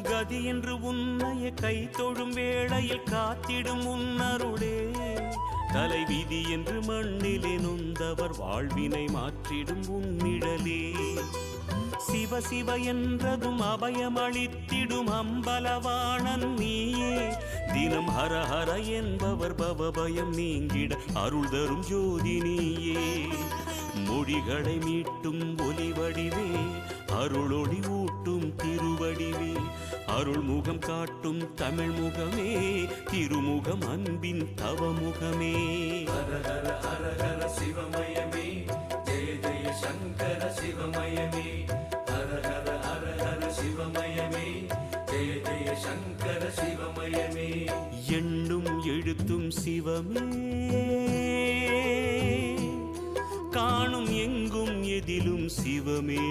கதி என்று உன்னைய கை தொழும் வேளையில் காத்திடும் உன்னருளே தலைவிதி என்று மண்ணிலே நொந்தவர் வாழ்வினை மாற்றிடும் உன்னிழலே சிவ சிவ என்றதும் அபயமளித்திடும் அம்பலவாணன் நீயே தினம் ஹர ஹர என்பவர் பவபயம் நீங்கிட அருள் தரும் ஜோதி நீயே மொழிகளை மீட்டும் ஒலிவடிவே அருளொளி ஊட்டும் திருவடிவே அருள்முகம் காட்டும் தமிழ் முகமே திருமுகம் அன்பின் தவமுகமே ஹர ஹர ஹர ஹர சிவமயமே ஜெய ஜெய சங்கர சிவமயமே ஹர ஹர ஹர ஹர சிவமயமே ஜெய ஜெய சங்கர சிவமயமே எண்ணும் எழுத்தும் சிவமே காணும் எங்கும் எதிலும் சிவமே